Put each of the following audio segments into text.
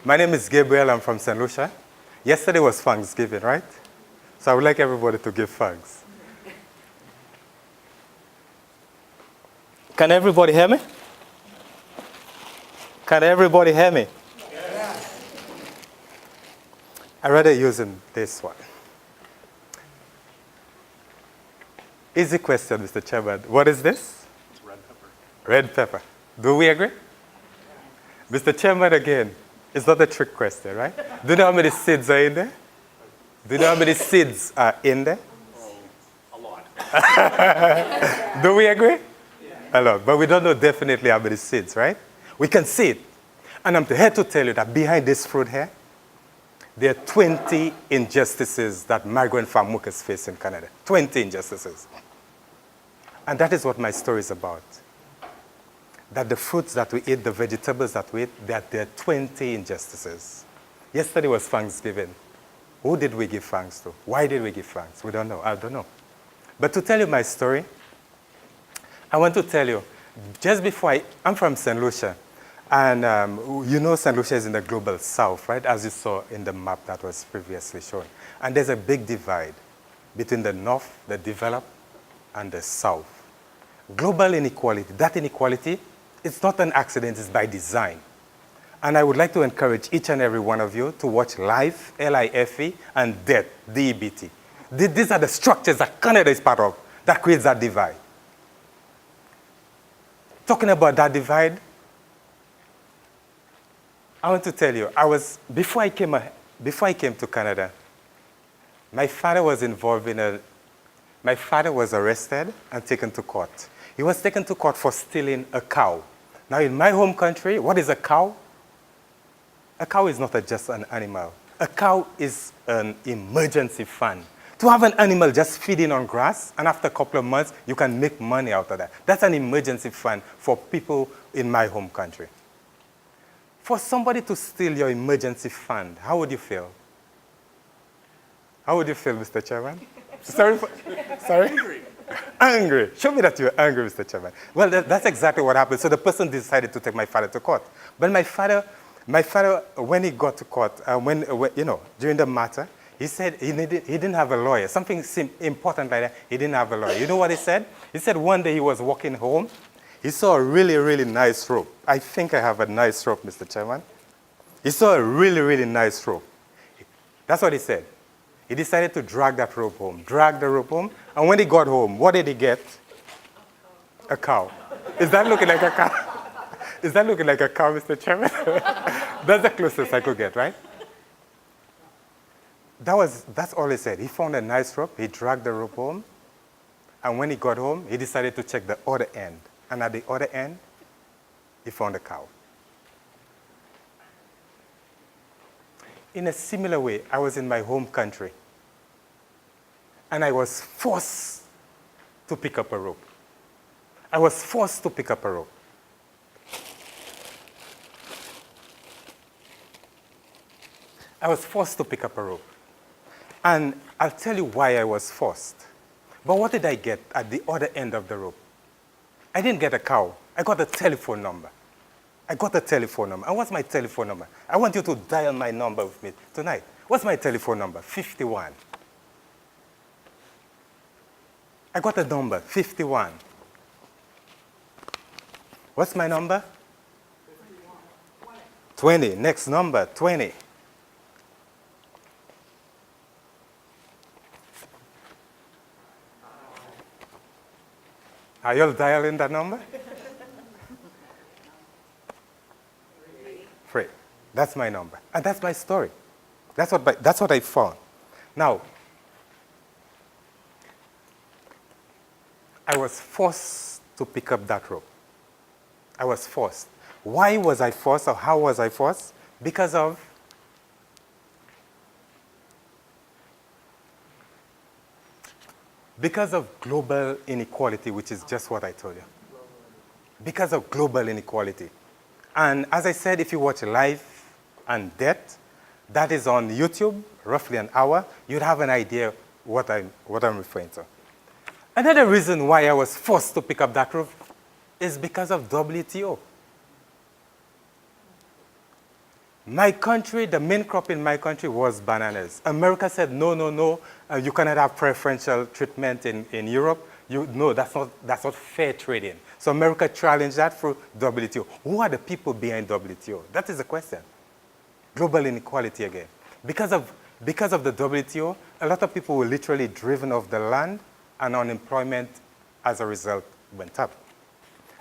My name is Gabriel. I'm from St. Lucia. Yesterday was Thanksgiving, right? So I would like everybody to give thanks. Can everybody hear me? Can everybody hear me? Yes. I'd rather using this one. Easy question, Mr. Chairman. What is this? It's red pepper. Red pepper. Do we agree? Mr. Chairman, again, it's not a trick question, right? Do you know how many seeds are in there? Do you know how many seeds are in there? A lot. Do we agree? A lot. But we don't know definitely how many seeds, right? We can see it. And I'm here to tell you that behind this fruit here, there are 20 injustices that migrant farm workers face in Canada. 20 injustices. And that is what my story is about. That the fruits that we eat, the vegetables that we eat, that there are 20 injustices. Yesterday was Thanksgiving. Who did we give thanks to? Why did we give thanks? We don't know. I don't know. But to tell you my story, I want to tell you, just before I'm from St. Lucia, and you know St. Lucia is in the global south, right, as you saw in the map that was previously shown. And there's a big divide between the north, the developed, and the south. Global inequality, that inequality, it's not an accident, it's by design. And I would like to encourage each and every one of you to watch LIFE, L-I-F-E, and DEBT, D-E-B-T. These are the structures that Canada is part of that creates that divide. Talking about that divide, I want to tell you, before I came to Canada, my father was arrested and taken to court. He was taken to court for stealing a cow. Now in my home country, what is a cow? A cow is not just an animal. A cow is an emergency fund. To have an animal just feeding on grass, and after a couple of months, you can make money out of that. That's an emergency fund for people in my home country. For somebody to steal your emergency fund, how would you feel? How would you feel, Mr. Chairman? Sorry? Angry. Angry. Show me that you're angry, Mr. Chairman. Well, that's exactly what happened. So the person decided to take my father to court. But my father, when he got to court, during the matter, he said he didn't have a lawyer. Something important like that, he didn't have a lawyer. You know what he said? He said one day he was walking home. He saw a really, really nice rope. I think I have a nice rope, Mr. Chairman. He saw a really, really nice rope. That's what he said. He decided to drag that rope home, and when he got home, what did he get? A cow. Is that looking like a cow? Is that looking like a cow, Mr. Chairman? That's the closest I could get, right? That's all he said. He found a nice rope, he dragged the rope home, and when he got home, he decided to check the other end. And at the other end, he found a cow. In a similar way, I was in my home country, and I was forced to pick up a rope. I was forced to pick up a rope. I was forced to pick up a rope. And I'll tell you why I was forced. But what did I get at the other end of the rope? I didn't get a cow. I got a telephone number. And what's my telephone number? I want you to dial my number with me tonight. What's my telephone number? 51. I got a number, 51. What's my number? 20. Next number, 20. Are you all dialing that number? 3. That's my number. And that's my story. That's what I found. Now, I was forced to pick up that rope. I was forced. Why was I forced, or how was I forced? Because of global inequality, which is just what I told you. Because of global inequality. And as I said, if you watch Life and Debt, that is on YouTube, roughly an hour, you'd have an idea what I'm referring to. Another reason why I was forced to pick up that rope is because of WTO. My country, the main crop in my country was bananas. America said, no, no, no, you cannot have preferential treatment in Europe. No, that's not fair trading. So America challenged that through WTO. Who are the people behind WTO? That is the question. Global inequality again. Because of the WTO, a lot of people were literally driven off the land, and unemployment as a result went up.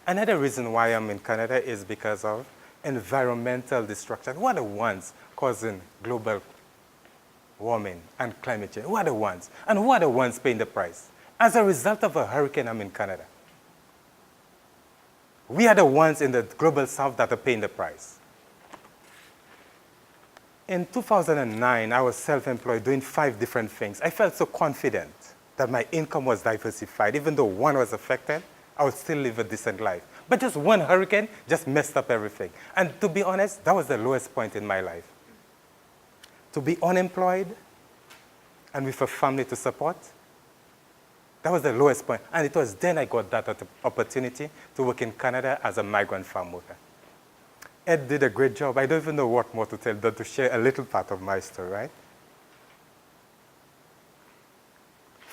Another reason why I'm in Canada is because of environmental destruction. Who are the ones causing global warming and climate change? Who are the ones? And who are the ones paying the price? As a result of a hurricane, I'm in Canada. We are the ones in the global south that are paying the price. In 2009, I was self-employed doing 5 different things. I felt so confident that my income was diversified. Even though one was affected, I would still live a decent life. But just one hurricane just messed up everything. And to be honest, that was the lowest point in my life. To be unemployed and with a family to support, that was the lowest point. And it was then I got that opportunity to work in Canada as a migrant farm worker. Ed did a great job. I don't even know what more to tell than to share a little part of my story, right?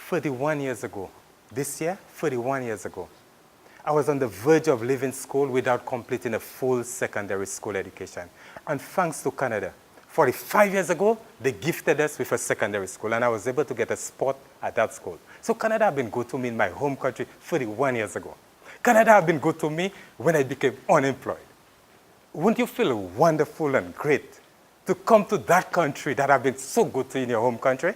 31 years ago, this year, 31 years ago, I was on the verge of leaving school without completing a full secondary school education. And thanks to Canada, 45 years ago, they gifted us with a secondary school, and I was able to get a spot at that school. So Canada have been good to me in my home country 31 years ago. Canada have been good to me when I became unemployed. Wouldn't you feel wonderful and great to come to that country that have been so good to you in your home country?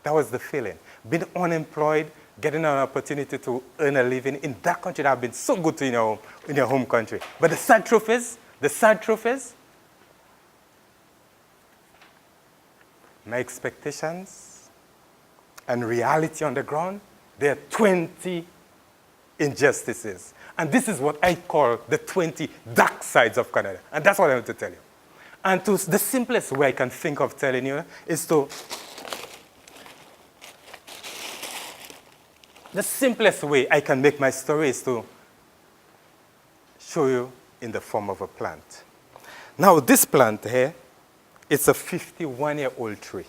That was the feeling. Being unemployed, getting an opportunity to earn a living in that country that have been so good to you in your home country. But the sad truth is, my expectations and reality on the ground, there are 20 injustices. And this is what I call the 20 dark sides of Canada. And that's what I want to tell you. And the simplest way I can think of telling you is the simplest way I can make my story is to show you in the form of a plant. Now, this plant here, it's a 51-year-old tree.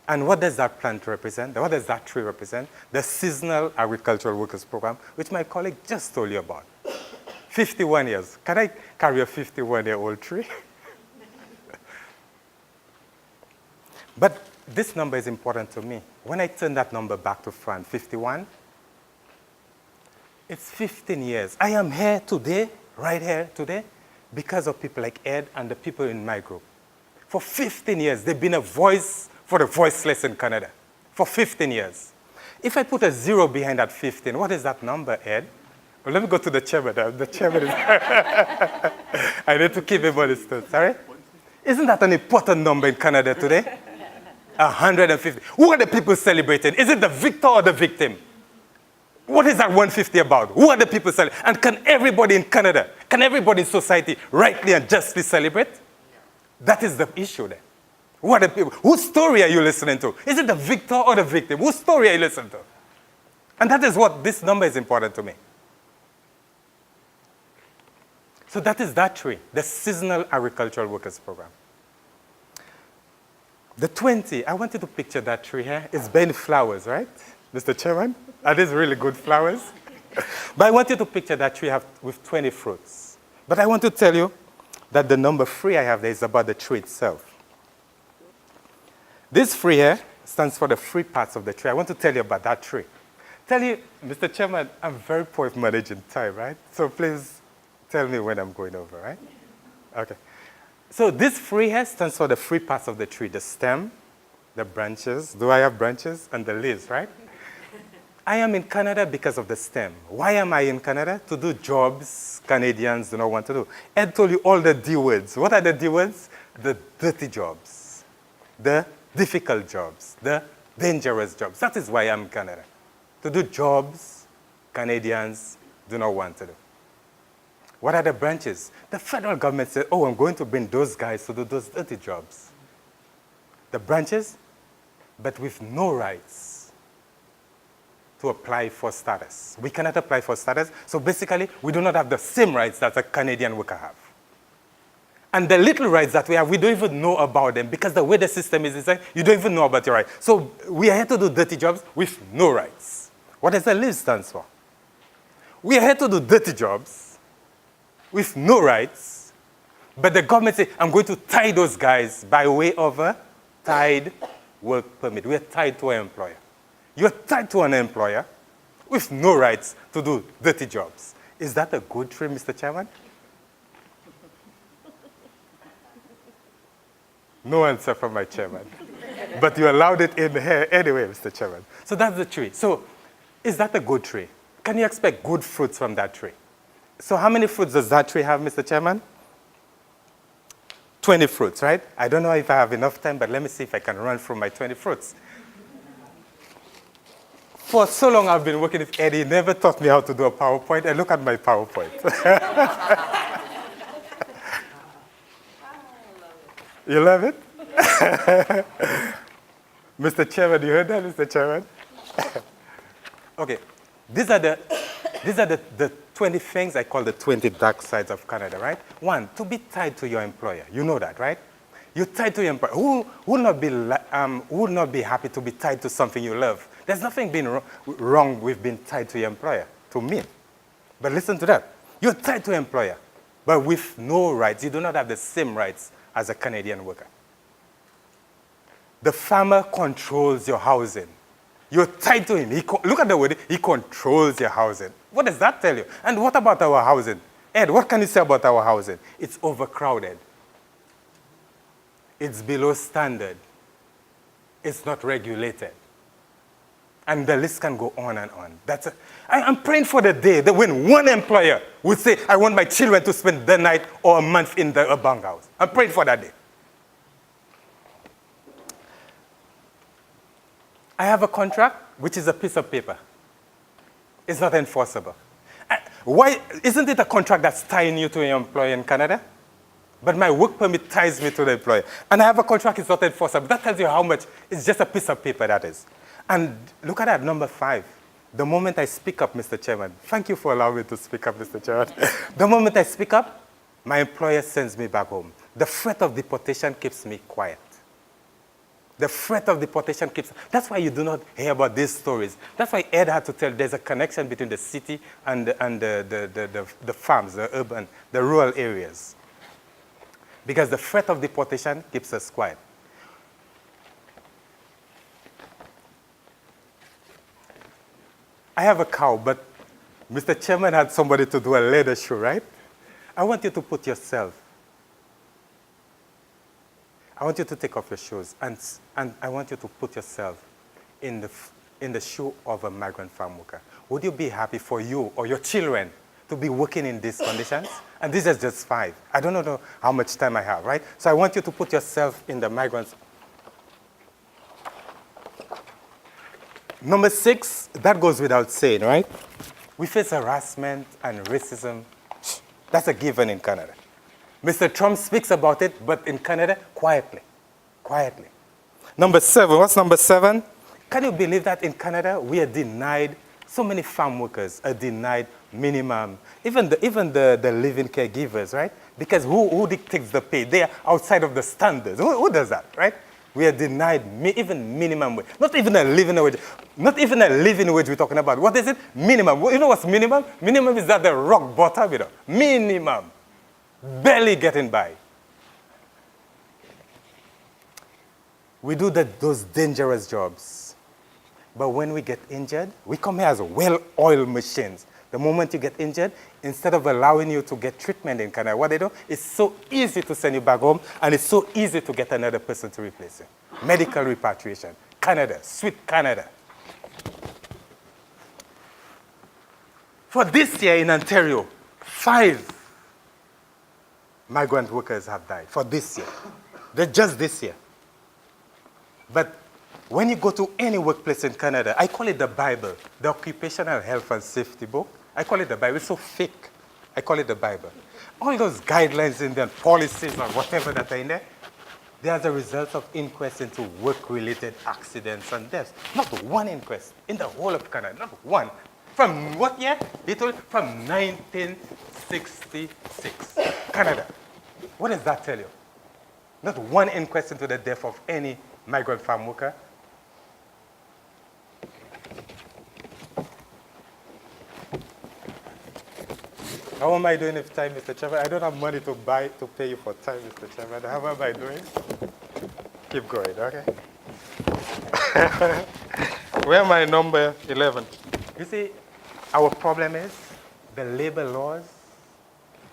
And what does that plant represent? What does that tree represent? The Seasonal Agricultural Workers Program, which my colleague just told you about. 51 years. Can I carry a 51-year-old tree? But this number is important to me. When I turn that number back to front, 51, it's 15 years. I am here today, right here today, because of people like Ed and the people in my group. For 15 years, they've been a voice for the voiceless in Canada. For 15 years. If I put a 0 behind that 15, what is that number, Ed? Well, let me go to the chairman. The chairman is... I need to keep him on his toes. Sorry? Isn't that an important number in Canada today? 150. Who are the people celebrating? Is it the victor or the victim? What is that 150 about? Who are the people celebrating? And can everybody in Canada, can everybody in society rightly and justly celebrate? That is the issue there. Who are the people? Whose story are you listening to? Is it the victor or the victim? Whose story are you listening to? And that is what this number is important to me. So that is that tree, the Seasonal Agricultural Workers Program. The 20, I want you to picture that tree here. It's bearing flowers, right, Mr. Chairman? Are these really good flowers? But I want you to picture that tree with 20 fruits. But I want to tell you that the number 3 I have there is about the tree itself. This 3 here stands for the 3 parts of the tree. I want to tell you about that tree. Tell you, Mr. Chairman, I'm very poor at managing time, right? So please tell me when I'm going over, right? Okay. So this 3 here stands for the 3 parts of the tree, the stem, the branches. Do I have branches? And the leaves, right? I am in Canada because of the stem. Why am I in Canada? To do jobs Canadians do not want to do. Ed told you all the D words. What are the D words? The dirty jobs, the difficult jobs, the dangerous jobs. That is why I'm in Canada. To do jobs Canadians do not want to do. What are the branches? The federal government said, oh, I'm going to bring those guys to do those dirty jobs. The branches, but with no rights to apply for status. We cannot apply for status, so basically, we do not have the same rights that a Canadian worker have. And the little rights that we have, we don't even know about them because the way the system is designed, you don't even know about your rights. So we are here to do dirty jobs with no rights. What does the LIV stand for? We are here to do dirty jobs with no rights, but the government says, I'm going to tie those guys by way of a tied work permit. We are tied to an employer. You're tied to an employer with no rights to do dirty jobs. Is that a good trade, Mr. Chairman? No answer from my chairman. But you allowed it in here anyway, Mr. Chairman. So that's the tree. So is that a good tree? Can you expect good fruits from that tree? So how many fruits does that tree have, Mr. Chairman? 20 fruits, right? I don't know if I have enough time, but let me see if I can run through my 20 fruits. For so long I've been working with Eddie, he never taught me how to do a PowerPoint, and look at my PowerPoint. You love it? Mr. Chairman, you heard that, Mr. Chairman? Okay, these are the 20 things I call the 20 dark sides of Canada, right? One, to be tied to your employer. You know that, right? You're tied to your employer. Who would not be happy to be tied to something you love? There's nothing wrong with being tied to your employer, to me. But listen to that. You're tied to your employer, but with no rights. You do not have the same rights as a Canadian worker. The farmer controls your housing. You're tied to him. Look at the word, he controls your housing. What does that tell you? And what about our housing? Ed, what can you say about our housing? It's overcrowded. It's below standard. It's not regulated. And the list can go on and on. I'm praying for the day that when one employer would say, I want my children to spend the night or a month in a bunk house. I'm praying for that day. I have a contract, which is a piece of paper. It's not enforceable. Why isn't it a contract that's tying you to your employer in Canada? But my work permit ties me to the employer. And I have a contract, it's not enforceable. That tells you how much, it's just a piece of paper that is. And look at that, number 5. The moment I speak up, Mr. Chairman, thank you for allowing me to speak up, Mr. Chairman. The moment I speak up, my employer sends me back home. The threat of deportation keeps me quiet. The threat of deportation keeps, that's why you do not hear about these stories. That's why Ed had to tell there's a connection between the city and the farms, the urban, the rural areas. Because the threat of deportation keeps us quiet. I have a cow, but Mr. Chairman had somebody to do a leather shoe, right? I want you to put yourself, I want you to take off your shoes, and I want you to put yourself in the shoe of a migrant farm worker. Would you be happy for you or your children to be working in these conditions? And this is just 5. I don't know how much time I have, right? So I want you to put yourself in the migrants. Number 6, that goes without saying, right? We face harassment and racism. That's a given in Canada. Mr. Trump speaks about it, but in Canada, quietly. Quietly. Number 7, what's number 7? Can you believe that in Canada, we are denied, so many farm workers are denied minimum, even the living caregivers, right? Because who dictates the pay? They are outside of the standards. Who does that, right? We are denied even minimum wage. Not even a living wage. Not even a living wage we're talking about. What is it? Minimum. You know what's minimum? Minimum is at the rock bottom, you know. Minimum. Barely getting by. We do those dangerous jobs. But when we get injured, we come here as well-oiled machines. The moment you get injured, instead of allowing you to get treatment in Canada, what they do, it's so easy to send you back home, and it's so easy to get another person to replace you. Medical repatriation. Canada, sweet Canada. For this year in Ontario, 5 migrant workers have died. For this year. They're just this year. But when you go to any workplace in Canada, I call it the Bible, the Occupational Health and Safety book. I call it the Bible. It's so thick. I call it the Bible. All those guidelines in there, policies or whatever that are in there, they are the results of inquests into work-related accidents and deaths. Not one inquest in the whole of Canada, not one. From what year? He told from 1966, Canada. What does that tell you? Not one inquest into the death of any migrant farm worker. How am I doing with time, Mr. Chairman? I don't have money to pay you for time, Mr. Chairman. How am I doing? Keep going, okay? Where am I, number 11? You see, our problem is the labor laws,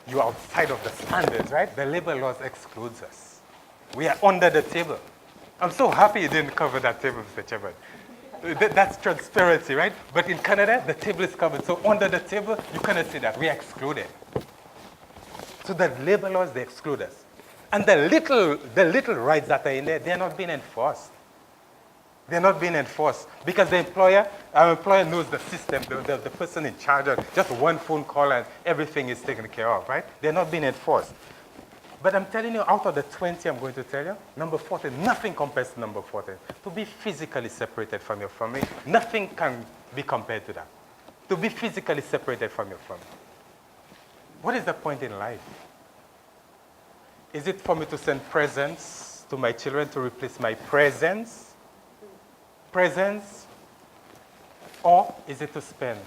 you're outside of the standards, right? The labor laws excludes us. We are under the table. I'm so happy you didn't cover that table, Mr. Chairman. That's transparency, right? But in Canada, the table is covered. So under the table, you cannot see that. We are excluded. So the labor laws, they exclude us. And the little rights that are in there, they're not being enforced. They're not being enforced because our employer knows the system, the person in charge of just one phone call and everything is taken care of, right? They're not being enforced. But I'm telling you, out of the 20 I'm going to tell you, number 14, nothing compares to number 14. To be physically separated from your family, nothing can be compared to that. To be physically separated from your family. What is the point in life? Is it for me to send presents to my children to replace my presents? Or is it to spend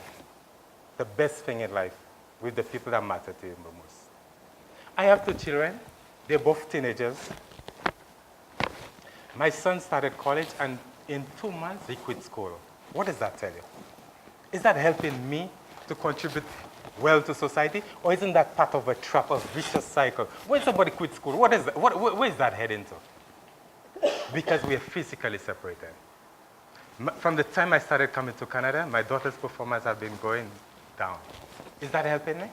the best thing in life with the people that matter to you the most? I have 2 children. They're both teenagers. My son started college, and in 2 months, he quit school. What does that tell you? Is that helping me to contribute well to society, or isn't that part of a trap, a vicious cycle? When somebody quits school, where is that heading to? Because we are physically separated. From the time I started coming to Canada, my daughter's performance have been going down. Is that helping me?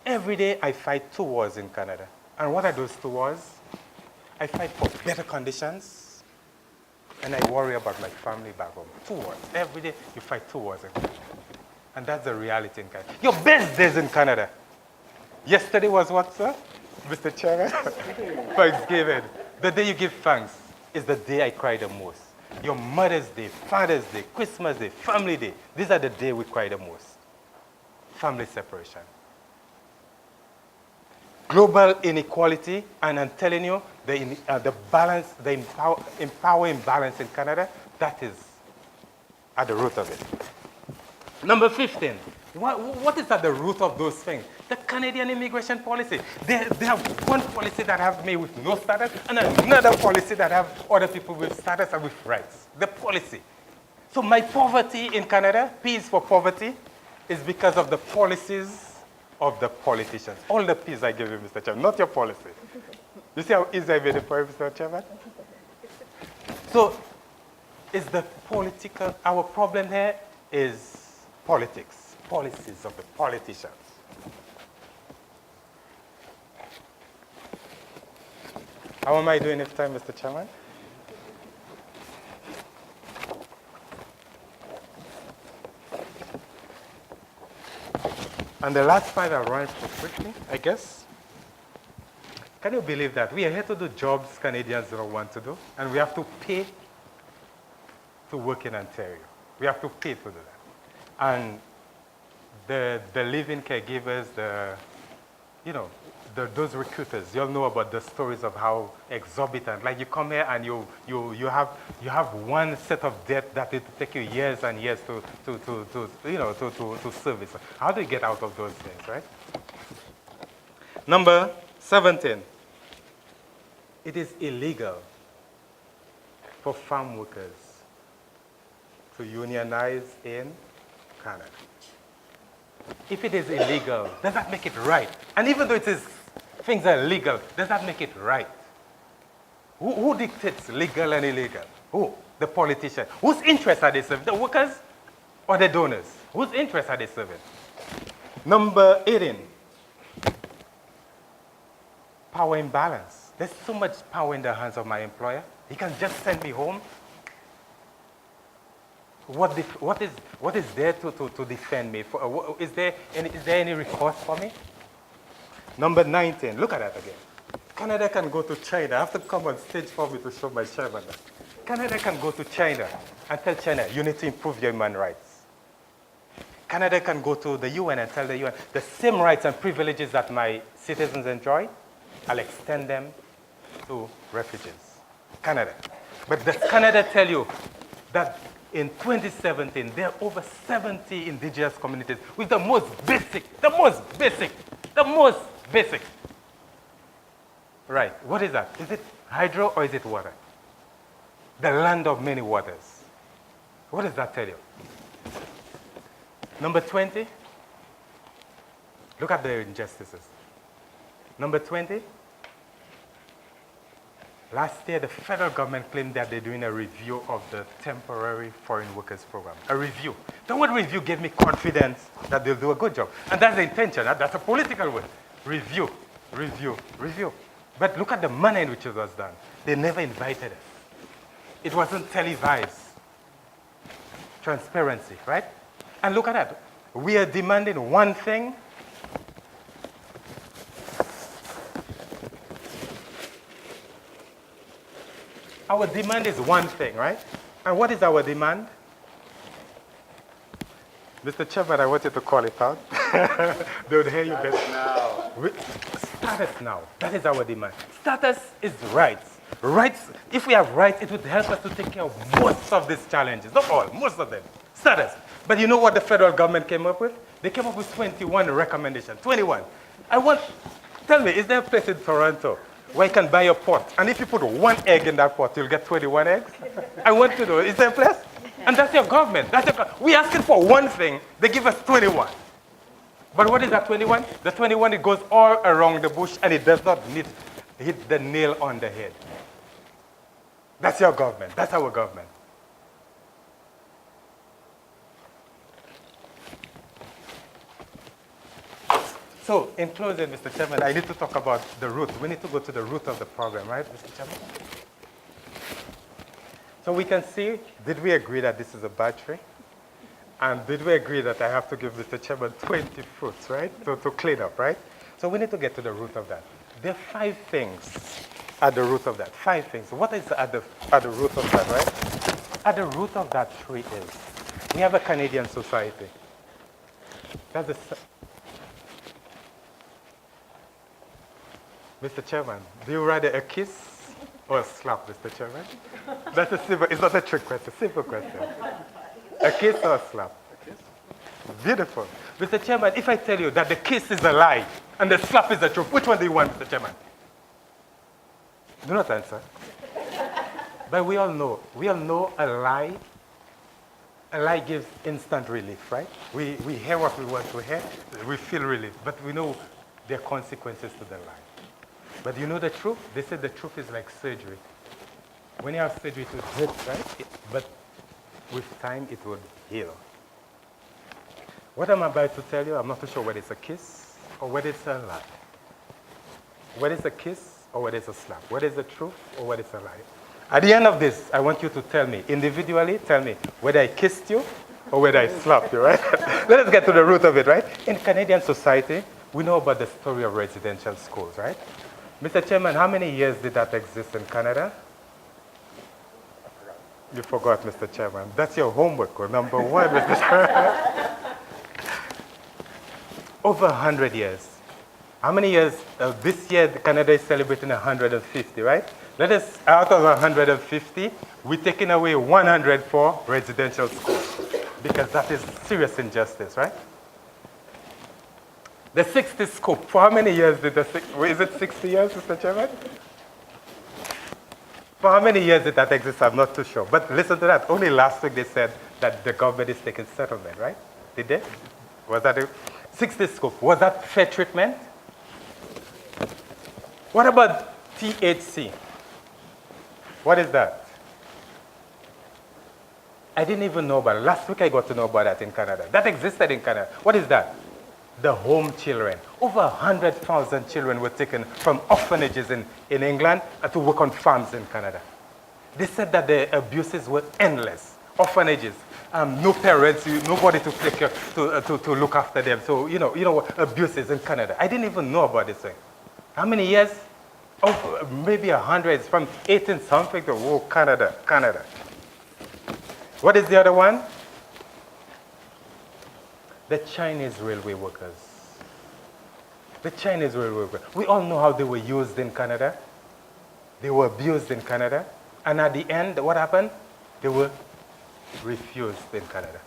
Every day I fight 2 wars in Canada. And what are those 2 wars? I fight for better conditions, and I worry about my family back home. 2 wars. Every day you fight 2 wars in Canada. And that's the reality in Canada. Your best days in Canada. Yesterday was what, sir? Mr. Chairman? Thanksgiving. The day you give thanks is the day I cry the most. Your Mother's Day, Father's Day, Christmas Day, Family Day. These are the days we cry the most. Family separation. Global inequality, and I'm telling you, the balance, the empower imbalance in Canada, that is at the root of it. Number 15, what is at the root of those things? The Canadian immigration policy. They have one policy that have me with no status, and another policy that have other people with status and with rights. The policy. So my poverty in Canada, P is for poverty, is because of the policies of the politicians. All the P's I give you, Mr. Chairman, not your policy. You see how easy I made it for you, Mr. Chairman? So, is the political, our problem here is politics, policies of the politicians. How am I doing this time, Mr. Chairman? And the last part I'll run quickly, I guess. Can you believe that? We are here to do jobs Canadians don't want to do, and we have to pay to work in Ontario. We have to pay to do that. And the live-in caregivers, those recruiters, you'll know about the stories of how exorbitant. Like you come here and you have one set of debt that it will take you years and years to service. How do you get out of those things, right? Number 17. It is illegal for farm workers to unionize in Canada. If it is illegal, does that make it right? And even though things are legal, does that make it right? Who dictates legal and illegal? Who? The politician. Whose interests are they serving? The workers or the donors? Whose interests are they serving? Number 18. Power imbalance. There's so much power in the hands of my employer. He can just send me home. What is there to defend me? Is there any recourse for me? Number 19, look at that again. Canada can go to China. I have to come on stage for me to show my chairman that. Canada can go to China and tell China, you need to improve your human rights. Canada can go to the UN and tell the UN the same rights and privileges that my citizens enjoy, I'll extend them to refugees. Canada. But does Canada tell you that in 2017, there are over 70 indigenous communities with the most basic. Right, what is that? Is it hydro or is it water? The land of many waters. What does that tell you? Number 20, look at the injustices. Number 20, last year the federal government claimed that they're doing a review of the temporary foreign workers program. A review. The word review gave me confidence that they'll do a good job. And that's the intention, that's a political word. Review. But look at the manner in which it was done. They never invited us. It wasn't televised. Transparency, right? And look at that. We are demanding one thing. Our demand is one thing, right? And what is our demand? Mr. Chairman, I want you to call it out. They would hear you better. Status now. That is our demand. Status is rights. Rights, if we have rights, it would help us to take care of most of these challenges. Not all, most of them. Status. But you know what the federal government came up with? They came up with 21 recommendations. 21. Tell me, is there a place in Toronto where you can buy a pot, and if you put one egg in that pot, you'll get 21 eggs? I want to know, is there a place? And that's your government. We're asking for one thing, they give us 21. But what is that 21? The 21, it goes all around the bush, and it does not hit the nail on the head. That's your government. That's our government. So, in closing, Mr. Chairman, I need to talk about the root. We need to go to the root of the problem, right, Mr. Chairman? So we can see, did we agree that this is a battery? And did we agree that I have to give Mr. Chairman 20 fruits, right, to clean up, right? So we need to get to the root of that. There are 5 things at the root of that. 5 things. What is at the root of that, right? At the root of that tree is, we have a Canadian society. Mr. Chairman, do you rather a kiss or a slap, Mr. Chairman? That's a simple, it's not a trick question, simple question. A kiss or a slap? A kiss. Beautiful. Mr. Chairman, if I tell you that the kiss is a lie and the slap is the truth, which one do you want, Mr. Chairman? Do not answer. But we all know a lie gives instant relief, right? We hear what we want to hear, we feel relief, but we know there are consequences to the lie. But you know the truth? They said the truth is like surgery. When you have surgery, it will hurt, right? But with time, it will heal. What I'm about to tell you, I'm not too sure whether it's a kiss or whether it's a lie. Whether it's a kiss or whether it's a slap. Whether it's the truth or whether it's a lie. At the end of this, I want you to tell me, individually, tell me whether I kissed you or whether I slapped you, right? Let us get to the root of it, right? In Canadian society, we know about the story of residential schools, right? Mr. Chairman, how many years did that exist in Canada? You forgot, Mr. Chairman. That's your homework, number 1, Mr. Chairman. Over 100 years. How many years? This year, Canada is celebrating 150, right? Let us, out of 150, we're taking away 100 for residential schools, because that is serious injustice, right? The 60 scope, for how many years did is it 60 years, Mr. Chairman? For how many years did that exist? I'm not too sure. But listen to that. Only last week they said that the government is taking settlement, right? Did they? Was that 60 scope? Was that fair treatment? What about THC? What is that? I didn't even know about it. Last week I got to know about that in Canada. That existed in Canada. What is that? The home children. Over 100,000 children were taken from orphanages in England to work on farms in Canada. They said that the abuses were endless. Orphanages, no parents, nobody to take care, to look after them. So, you know what, abuses in Canada. I didn't even know about this thing. How many years? Oh, maybe 100, from 18 something to, Canada. What is the other one? The Chinese railway workers. The Chinese railway workers. We all know how they were used in Canada. They were abused in Canada. And at the end, what happened? They were refused in Canada.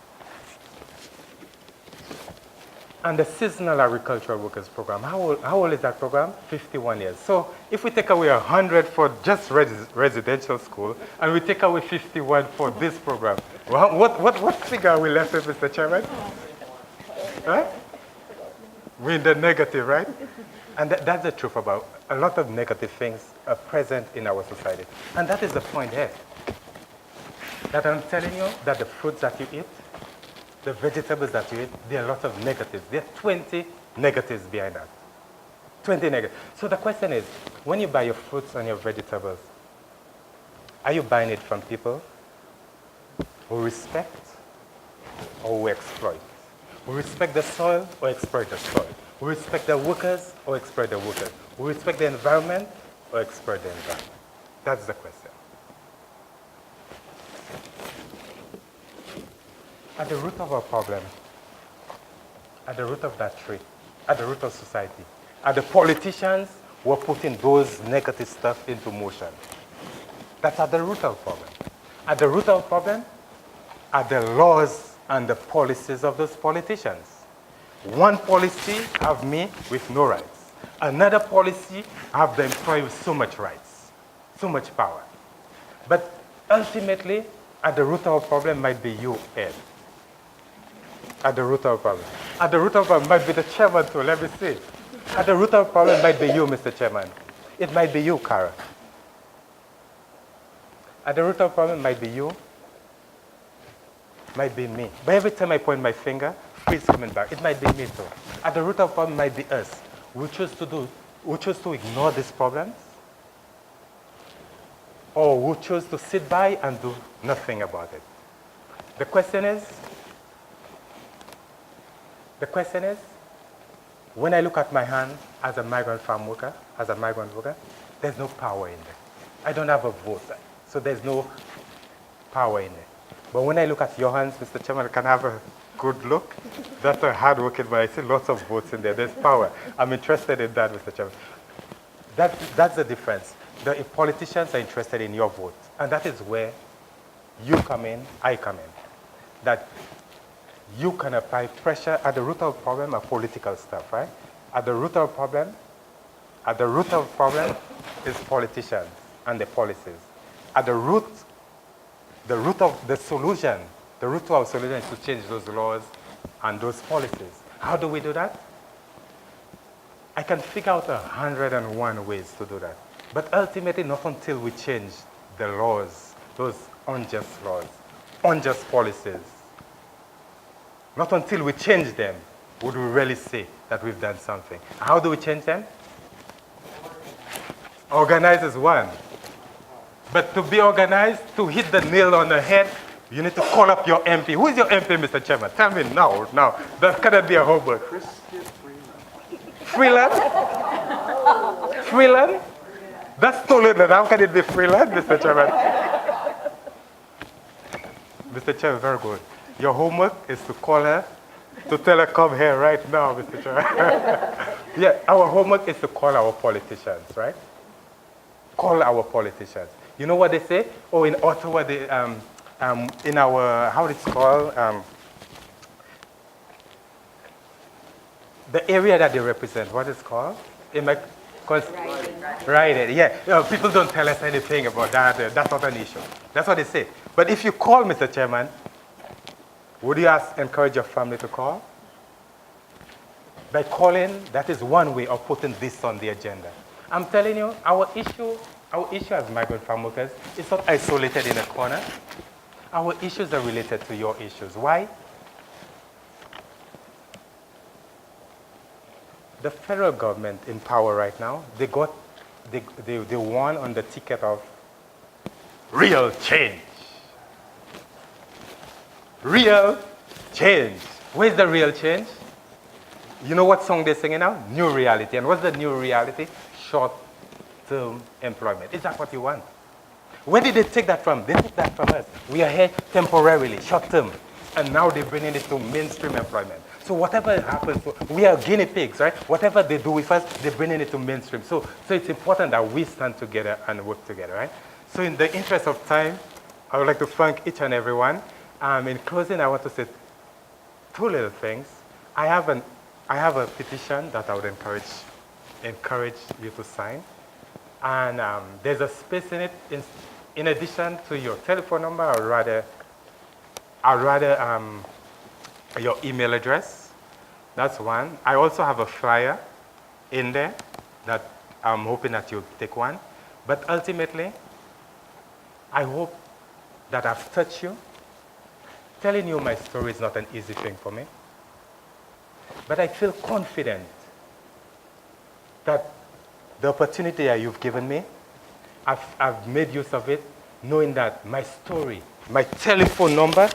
And the Seasonal Agricultural Workers Program, how old is that program? 51 years. So if we take away 100 for just residential school, and we take away 51 for this program, what figure are we left with, Mr. Chairman? Huh? We're in the negative, right? And that's the truth about a lot of negative things are present in our society. And that is the point here. That I'm telling you that the fruits that you eat, the vegetables that you eat, there are a lot of negatives. There are 20 negatives behind that. 20 negatives. So the question is, when you buy your fruits and your vegetables, are you buying it from people who respect or who exploit? Who respect the soil or exploit the soil? Who respect the workers or exploit the workers? Who respect the environment or exploit the environment? That's the question. At the root of our problem, at the root of that tree, at the root of society, are the politicians who are putting those negative stuff into motion. That's at the root of the problem. At the root of the problem are the laws and the policies of those politicians. One policy have me with no rights. Another policy have the employee with so much rights, so much power. But ultimately, at the root of the problem might be you, Ed. At the root of the problem. At the root of the problem might be the chairman too, let me see. At the root of the problem might be you, Mr. Chairman. It might be you, Kara. At the root of the problem might be you, might be me. But every time I point my finger, freeze coming back. It might be me too. At the root of the problem might be us. We choose to ignore these problems, or we choose to sit by and do nothing about it. The question is, when I look at my hand as a migrant farm worker, there's no power in there. I don't have a vote, so there's no power in there. But when I look at your hands, Mr. Chairman, I can have a good look. That's a hard working, but I see lots of votes in there. There's power. I'm interested in that, Mr. Chairman. That's the difference. The politicians are interested in your vote. And that is where you come in, I come in. That you can apply pressure. At the root of the problem are political stuff, right? At the root of the problem is politicians and the policies. At the root of the solution, the root to our solution is to change those laws and those policies. How do we do that? I can figure out 101 ways to do that. But ultimately, not until we change the laws, those unjust laws, unjust policies, not until we change them would we really say that we've done something. How do we change them? Organize is one. But to be organized, to hit the nail on the head, you need to call up your MP. Who is your MP, Mr. Chairman? Tell me now. That cannot be a homework. Freeland? Freeland? That's stolen. How can it be Freeland, Mr. Chairman? Mr. Chairman, very good. Your homework is to call her, to tell her, come here right now, Mr. Chairman. Yeah, our homework is to call our politicians, right? Call our politicians. You know what they say? Oh, in Ottawa, they, in our, how it's called? The area that they represent, what is it called? Right. Yeah. People don't tell us anything about that. That's not an issue. That's what they say. But if you call, Mr. Chairman, would you encourage your family to call? By calling, that is one way of putting this on the agenda. I'm telling you, our issue as migrant farm workers is not isolated in a corner. Our issues are related to your issues. Why? The federal government in power right now, they won on the ticket of real change. Real change. Where's the real change? You know what song they're singing now? New reality. And what's the new reality? Short-term employment. Is that what you want? Where did they take that from? They took that from us. We are here temporarily, short-term. And now they're bringing it to mainstream employment. So whatever happens, we are guinea pigs, right? Whatever they do with us, they're bringing it to mainstream. So it's important that we stand together and work together, right? So in the interest of time, I would like to thank each and every one. In closing, I want to say two little things. I have a petition that I would encourage you to sign. And there's a space in it. In addition to your telephone number, or rather your email address. That's one. I also have a flyer in there that I'm hoping that you'll take one. But ultimately, I hope that I've touched you. Telling you my story is not an easy thing for me. But I feel confident that the opportunity that you've given me, I've made use of it, knowing that my story, my telephone number,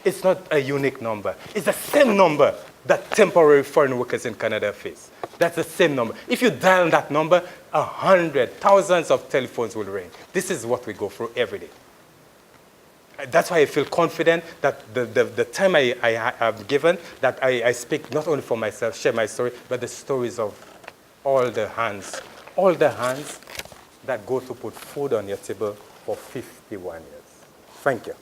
it's not a unique number. It's the same number that temporary foreign workers in Canada face. That's the same number. If you dial that number, 100, thousands of telephones will ring. This is what we go through every day. That's why I feel confident that the time I have given, that I speak not only for myself, share my story, but the stories of all the hands that go to put food on your table for 51 years. Thank you.